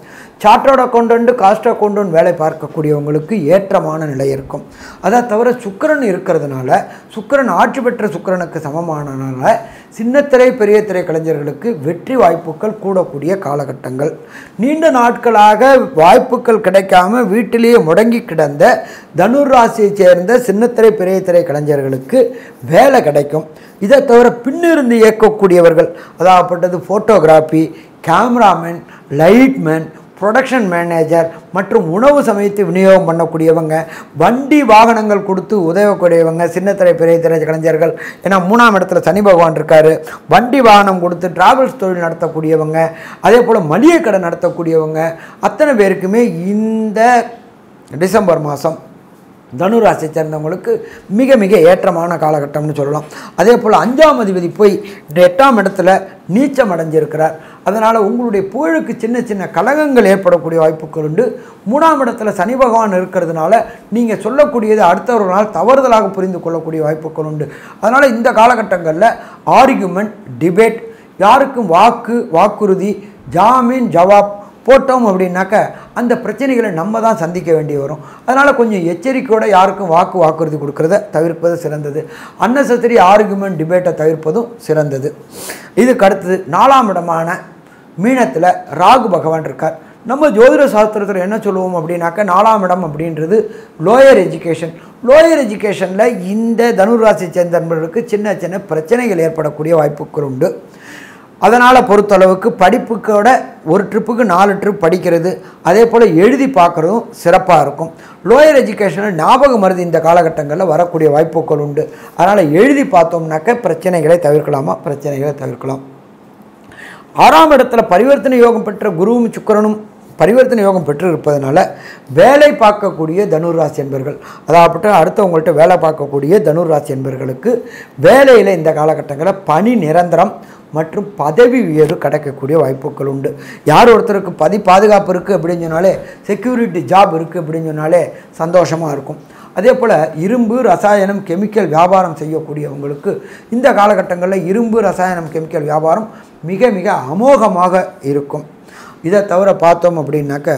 A: சார்ட்டர்ட் அக்கௌண்டன்ட், காஸ்ட் அக்கௌண்டன்ட் வேலை பார்க்கக்கூடியவங்களுக்கு ஏற்றமான நிலை இருக்கும். அதை தவிர சுக்கிரன் இருக்கிறதுனால, சுக்கிரன் ஆட்சி பெற்ற சுக்கிரனுக்கு சமமானனால சின்னத்திரை பெரிய திரை கலைஞர்களுக்கு வெற்றி வாய்ப்புகள் கூடக்கூடிய காலகட்டங்கள். நீண்ட நாட்களாக வாய்ப்புகள் கிடைக்காம வீட்டிலேயே முடங்கி கிடந்த தனுர் ராசியை சேர்ந்த சின்னத்திரை பெரிய திரை கலைஞர்களுக்கு வேலை கிடைக்கும். இதை தவிர பின்னிருந்து இயக்கக்கூடியவர்கள், அதாகப்பட்டது photography, cameraman, lightman, production manager மற்றும் உணவு சமைத்து விநியோகம் பண்ணக்கூடியவங்க, வண்டி வாகனங்கள் கொடுத்து உதவக்கூடியவங்க சின்னத்திரை பெரிய திரை கலைஞர்கள். ஏன்னா 3ஆம் இடத்துல சனி பகவான் இருக்கார். வண்டி வாகனம் கொடுத்து டிராவல்ஸ் தொழில் நடத்தக்கூடியவங்க, அதே போல் மளிகை கடை நடத்தக்கூடியவங்க, அத்தனை பேருக்குமே இந்த டிசம்பர் மாதம் தனுராசியை சேர்ந்தவங்களுக்கு மிக மிக ஏற்றமான காலகட்டம்னு சொல்லலாம். அதே போல் 5ஆம் அதிபதி போய் 8ஆம் இடத்துல நீச்சம் அடைஞ்சிருக்கிறார். அதனால் உங்களுடைய புகழுக்கு சின்ன சின்ன கலகங்கள் ஏற்படக்கூடிய வாய்ப்புகள் உண்டு. 3ஆம் இடத்துல சனி பகவான் இருக்கிறதுனால நீங்கள் சொல்லக்கூடியது அடுத்தவர்களால் தவறுதலாக புரிந்து கொள்ளக்கூடிய வாய்ப்புகள் உண்டு. அதனால் இந்த காலகட்டங்களில் ஆர்கியூமெண்ட், டிபேட், யாருக்கும் வாக்குறுதி, ஜாமீன் ஜவாப் போட்டோம் அப்படின்னாக்க அந்த பிரச்சனைகளை நம்ம தான் சந்திக்க வேண்டி வரும். அதனால் கொஞ்சம் எச்சரிக்கையோடு யாருக்கும் வாக்குறுதி கொடுக்கறத தவிர்ப்பது சிறந்தது. அன்னெசரி ஆர்குமெண்ட், டிபேட்டை தவிர்ப்பதும் சிறந்தது. இதுக்கு அடுத்தது 4ஆம் இடமான மீனத்தில் ராகு பகவான் இருக்கார். நம்ம ஜோதிட சாஸ்திரத்தில் என்ன சொல்லுவோம் அப்படின்னாக்க 4ஆம் இடம் அப்படின்றது லோயர் எஜுகேஷன். லோயர் எஜுகேஷனில் இந்த தனுராசியை சேர்ந்த நண்பர்களுக்கு சின்ன சின்ன பிரச்சனைகள் ஏற்படக்கூடிய வாய்ப்புகள் உண்டு. அதனால் பொறுத்தளவுக்கு படிப்புக்கோட ஒரு ட்ரிப்புக்கு 4 ட்ரிப் படிக்கிறது, அதே போல் எழுதி பார்க்குறதும் சிறப்பாக இருக்கும். லோயர் எஜுகேஷனில் ஞாபக மருதி இந்த காலகட்டங்களில் வரக்கூடிய வாய்ப்புகள் உண்டு. அதனால் எழுதி பார்த்தோம்னாக்க பிரச்சனைகளை தவிர்க்கலாம். 6ஆம் இடத்துல பரிவர்த்தனை யோகம் பெற்ற குருவும் சுக்கிரனும் பரிவர்த்தனை யோகம் பெற்று இருப்பதனால வேலை பார்க்கக்கூடிய தனுராசி என்பர்கள், அதாவது அடுத்தவங்கள்ட்ட வேலை பார்க்கக்கூடிய தனுராசி என்பர்களுக்கு வேலையில் இந்த காலகட்டங்களில் பணி நிரந்தரம் மற்றும் பதவி உயர்வு கிடைக்கக்கூடிய வாய்ப்புகள் உண்டு. யார் ஒருத்தருக்கு பாதுகாப்பு இருக்குது அப்படின்னு சொன்னாலே, செக்யூரிட்டி ஜாப் இருக்குது அப்படின்னு சொன்னாலே சந்தோஷமாக இருக்கும். அதே போல் இரும்பு, ரசாயனம், கெமிக்கல் வியாபாரம் செய்யக்கூடியவங்களுக்கு இந்த காலகட்டங்களில் இரும்பு, ரசாயனம், கெமிக்கல் வியாபாரம் மிக மிக அமோகமாக இருக்கும். இதை தவிர பார்த்தோம் அப்படின்னாக்க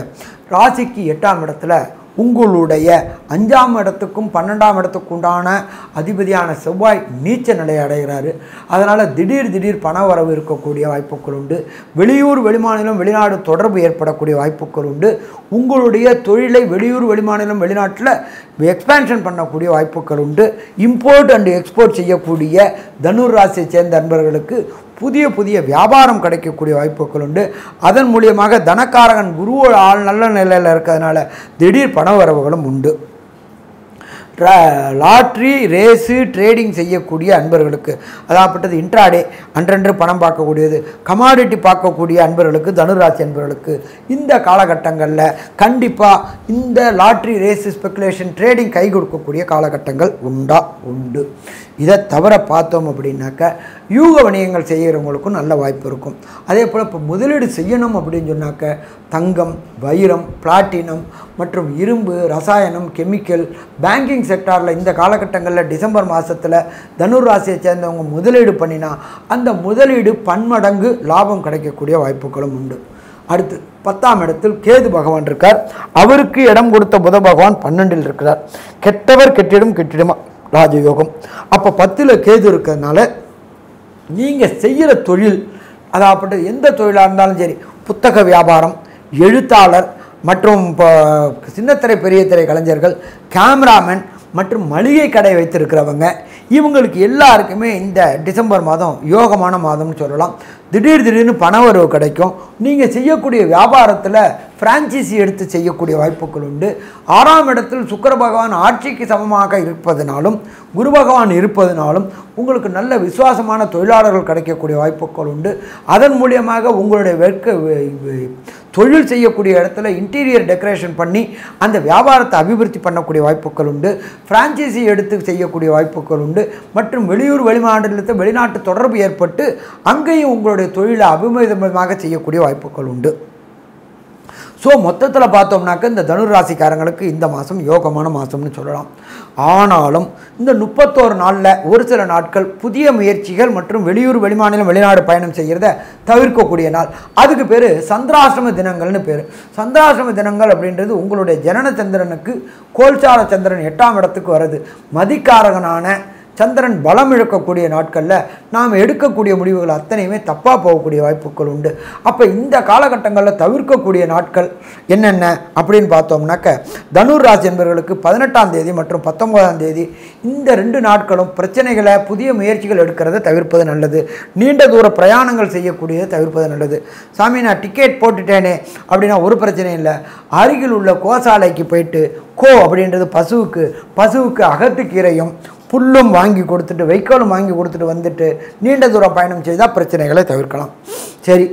A: ராசிக்கு 8ஆம் இடத்துல உங்களுடைய 5ஆம் இடத்துக்கும் 12ஆம் இடத்துக்கு உண்டான அதிபதியான செவ்வாய் நீச்ச நிலை அடைகிறாரு. அதனால் திடீர் பண வரவு இருக்கக்கூடிய வாய்ப்புகள் உண்டு. வெளியூர், வெளிமாநிலம், வெளிநாடு தொடர்பு ஏற்படக்கூடிய வாய்ப்புகள் உண்டு. உங்களுடைய தொழிலை வெளியூர், வெளிமாநிலம், வெளிநாட்டில் எக்ஸ்பேன்ஷன் பண்ணக்கூடிய வாய்ப்புகள் உண்டு. இம்போர்ட் அண்ட் எக்ஸ்போர்ட் செய்யக்கூடிய தனுர் ராசியை சேர்ந்த நண்பர்களுக்கு புதிய வியாபாரம் கிடைக்கக்கூடிய வாய்ப்புகள் உண்டு. அதன் மூலியமாக தனக்காரகன் குரு நல்ல நிலையில் இருக்கிறதுனால திடீர் பண வரவுகளும் உண்டு. லாட்ரி, ரேஸு, ட்ரேடிங் செய்யக்கூடிய அன்பர்களுக்கு, அதாகப்பட்டது இன்ட்ராடே அன்றன்று பணம் பார்க்கக்கூடியது, கமாடிட்டி பார்க்கக்கூடிய அன்பர்களுக்கு, தனுராசி அன்பர்களுக்கு இந்த காலகட்டங்களில் கண்டிப்பாக இந்த லாட்ரி, ரேஸு, ஸ்பெகுலேஷன், ட்ரேடிங் கை கொடுக்கக்கூடிய காலகட்டங்கள் உண்டு. இதை தவிர பார்த்தோம் அப்படின்னாக்க யூக வணிகங்கள் செய்கிறவங்களுக்கும் நல்ல வாய்ப்பு இருக்கும். அதே போல் இப்போ முதலீடு செய்யணும் அப்படின்னு சொன்னாக்க தங்கம், வைரம், பிளாட்டினம் மற்றும் இரும்பு, ரசாயனம், கெமிக்கல், பேங்கிங் செக்டாரில் இந்த காலகட்டங்களில் டிசம்பர் மாதத்தில் தனுர் ராசியை சேர்ந்தவங்க முதலீடு பண்ணினா அந்த முதலீடு பன்மடங்கு லாபம் கிடைக்கக்கூடிய வாய்ப்புகளும் உண்டு. அடுத்து 10ஆம் இடத்தில் கேது பகவான் இருக்கார். அவருக்கு இடம் கொடுத்த புத பகவான் 12இல் இருக்கிறார். கெட்டவர் கெட்டிடும் ராஜயோகம். அப்போ 10ல் கேது இருக்கிறதுனால நீங்கள் செய்கிற தொழில், அதாவது எந்த தொழிலாக இருந்தாலும் சரி, புத்தக வியாபாரம், எழுத்தாளர் மற்றும் சின்னத்திரை பெரிய திரை கலைஞர்கள், கேமராமேன் மற்றும் மளிகை கடை வைத்திருக்கிறவங்க, இவங்களுக்கு எல்லாருக்குமே இந்த டிசம்பர் மாதம் யோகமான மாதம்னு சொல்லலாம். திடீர்னு பணவரவு கிடைக்கும். நீங்கள் செய்யக்கூடிய வியாபாரத்தில் ஃப்ரான்ச்சைசி எடுத்து செய்யக்கூடிய வாய்ப்புகள் உண்டு. 6ஆம் இடத்தில் சுக்கிர பகவான் ஆட்சிக்கு சமமாக இருப்பதனாலும் குரு பகவான் இருப்பதனாலும் உங்களுக்கு நல்ல விசுவாசமான தொழிலாளர்கள் கிடைக்கக்கூடிய வாய்ப்புகள் உண்டு. அதன் மூலியமாக உங்களுடைய தொழில் செய்யக்கூடிய இடத்துல இன்டீரியர் டெக்கரேஷன் பண்ணி அந்த வியாபாரத்தை அபிவிருத்தி பண்ணக்கூடிய வாய்ப்புகள் உண்டு. ஃப்ரான்ச்சைசி எடுத்து செய்யக்கூடிய வாய்ப்புகள் உண்டு. மற்றும் வெளியூர், வெளிமாநிலத்தை, வெளிநாட்டு தொடர்பு ஏற்பட்டு அங்கேயும் உங்களுடைய தொழிலை அபிமிதமாக செய்யக்கூடிய வாய்ப்புகள் உண்டு. ஸோ மொத்தத்தில் பார்த்தோம்னாக்க இந்த தனுர் ராசிக்காரங்களுக்கு இந்த மாதம் யோகமான மாதம்னு சொல்லலாம். ஆனாலும் இந்த 31 நாளில் ஒரு சில நாட்கள் புதிய முயற்சிகள் மற்றும் வெளியூர், வெளிமாநிலம், வெளிநாடு பயணம் செய்கிறத தவிர்க்கக்கூடிய நாள். அதுக்கு பேர் சந்திராசிரம தினங்கள்னு பேர். சந்திராசிரம தினங்கள் அப்படின்றது உங்களுடைய ஜனன சந்திரனுக்கு கோல்சார சந்திரன் 8ஆம் இடத்துக்கு வருது. மதிக்காரகனான சந்திரன் பலம் இழக்கக்கூடிய நாட்களில் நாம் எடுக்கக்கூடிய முடிவுகள் அத்தனையுமே தப்பாக போகக்கூடிய வாய்ப்புகள் உண்டு. அப்போ இந்த காலகட்டங்களில் தவிர்க்கக்கூடிய நாட்கள் என்னென்ன அப்படின்னு பார்த்தோம்னாக்க தனுர் ராசி என்பவர்களுக்கு 18ஆம் தேதி மற்றும் 19ஆம் தேதி இந்த 2 நாட்களும் பிரச்சனைகளை புதிய முயற்சிகள் எடுக்கிறத தவிர்ப்பது நல்லது. நீண்ட தூர பிரயாணங்கள் செய்யக்கூடியதை தவிர்ப்பது நல்லது. சாமி நான் டிக்கெட் போட்டுட்டேனே அப்படின்னா ஒரு பிரச்சனை இல்லை. அருகில் உள்ள கோசாலைக்கு போயிட்டு அப்படின்றது பசுவுக்கு அகத்துக்கீரையும் புல்லும் வாங்கி கொடுத்துட்டு வைக்கோலும் வாங்கி கொடுத்துட்டு வந்துட்டு நீண்ட தூர பயணம் செய்தால் பிரச்சனைகளை தவிர்க்கலாம். சரி,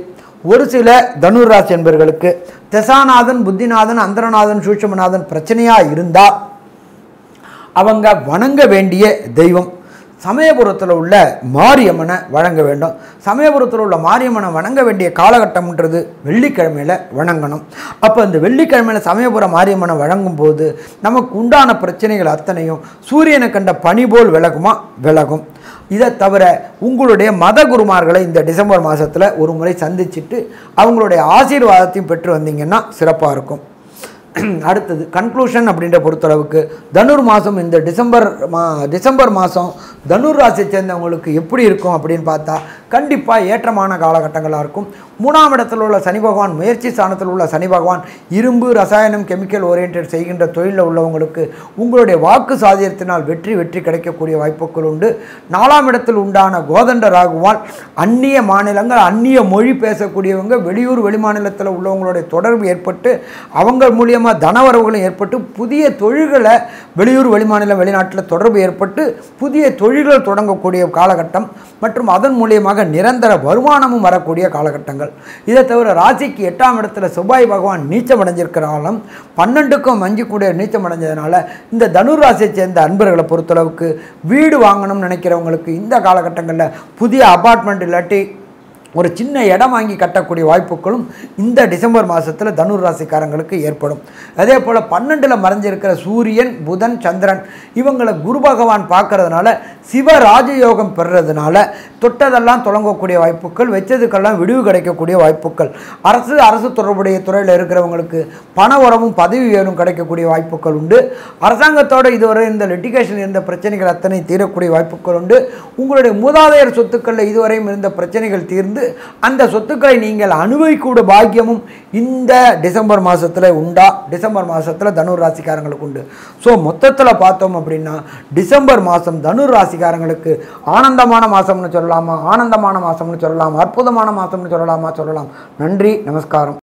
A: ஒரு சில தனுர் ராசி என்பவர்களுக்கு தசாநாதன், புத்திநாதன், அந்தரநாதன், சூட்சுமநாதன் பிரச்சனையாக இருந்தால் அவங்க வணங்க வேண்டிய தெய்வம் சமயபுரத்தில் உள்ள மாரியம்மனை வணங்க வேண்டும். சமயபுரத்தில் உள்ள மாரியம்மனை வணங்க வேண்டிய காலகட்டம்ன்றது வெள்ளிக்கிழமையில் வணங்கணும். அப்போ இந்த வெள்ளிக்கிழமையில் சமயபுரம் மாரியம்மனை வழங்கும் போது நமக்கு உண்டான பிரச்சனைகள் அத்தனையும் சூரியனை கண்ட பனி போல் விலகும். இதை தவிர உங்களுடைய மத குருமார்களை இந்த டிசம்பர் மாதத்தில் ஒரு முறை சந்திச்சுட்டு அவங்களுடைய ஆசீர்வாதத்தையும் பெற்று வந்தீங்கன்னா சிறப்பாக இருக்கும். அடுத்தது கன்க்ளூஷன் அப்படின்ற பொறுத்தளவுக்கு தனுர் மாதம் இந்த டிசம்பர் மாதம் தனுர் ராசியை சேர்ந்தவங்களுக்கு எப்படி இருக்கும் அப்படின்னு பார்த்தா கண்டிப்பாக ஏற்றமான காலகட்டங்களாக இருக்கும். 3ஆம் இடத்தில் உள்ள சனி பகவான், முயற்சி ஸ்தானத்தில் உள்ள சனி பகவான் இரும்பு, ரசாயனம், கெமிக்கல் ஓரியன்ட் செய்கின்ற தொழிலில் உள்ளவங்களுக்கு உங்களுடைய வாக்கு சாதியத்தினால் வெற்றி கிடைக்கக்கூடிய வாய்ப்புகள் உண்டு. 4ஆம் இடத்தில் உண்டான கோதண்ட ராகுவால் அந்நிய மாநிலங்கள், அந்நிய மொழி பேசக்கூடியவங்க, வெளியூர் வெளிமாநிலத்தில் உள்ளவங்களுடைய தொடர்பு ஏற்பட்டு அவங்க மூலியமாக தனவரவுகளும் ஏற்பட்டு புதிய தொழில்களை வெளியூர் வெளிமாநிலம் வெளிநாட்டில் தொடர்பு ஏற்பட்டு புதிய தொழில்கள் தொடங்கக்கூடிய காலகட்டம் மற்றும் அதன் மூலியமாக நிரந்தர வருமானமும் வரக்கூடிய காலகட்டங்கள். இதை தவிர ராசிக்கு 8ஆம் இடத்துல செவ்வாய் பகவான் நீச்சம் அடைஞ்சிருக்கிறாலும் 12க்கும் 5 கூட நீச்சம் அடைஞ்சதுனால இந்த தனுர் ராசியை சேர்ந்த அன்பர்களை பொறுத்தளவுக்கு வீடு வாங்கணும்னு நினைக்கிறவங்களுக்கு இந்த காலகட்டங்களில் புதிய அபார்ட்மெண்ட் இல்லாட்டி ஒரு சின்ன இடம் வாங்கி கட்டக்கூடிய வாய்ப்புகளும் இந்த டிசம்பர் மாதத்தில் தனுர் ராசிக்காரங்களுக்கு ஏற்படும். அதே போல் 12ல் மறைஞ்சிருக்கிற சூரியன், புதன், சந்திரன் இவங்களை குரு பகவான் பார்க்கறதுனால சிவராஜயோகம் பெறுறதுனால தொட்டதெல்லாம் தொடங்கக்கூடிய வாய்ப்புகள், வச்சதுக்கெல்லாம் விடுவு கிடைக்கக்கூடிய வாய்ப்புகள், அரசு தொடர்புடைய துறையில் இருக்கிறவங்களுக்கு பண உரமும் பதவி உயர்வும் கிடைக்கக்கூடிய வாய்ப்புகள் உண்டு. அரசாங்கத்தோடு இதுவரை இந்த லிட்டிகேஷன் இருந்த பிரச்சனைகள் அத்தனை தீரக்கூடிய வாய்ப்புகள் உண்டு. உங்களுடைய மூதாதையர் சொத்துக்களில் இதுவரையும் இருந்த பிரச்சனைகள் தீர்ந்து அந்த சொத்துக்களை நீங்கள் அனுபவிக்கூட பாக்கியமும் இந்த டிசம்பர் மாதத்தில் உண்டா. டிசம்பர் மாதத்தில் தனுர் ராசிக்காரங்களுக்கு உண்டு. ஸோ மொத்தத்தில் பார்த்தோம் அப்படின்னா டிசம்பர் மாதம் தனுர் ராசிக்காரங்களுக்கு ஆனந்தமான மாதம்னு சொல்லலாமா, அற்புதமான மாதம்னு சொல்லலாம். நன்றி, நமஸ்காரம்.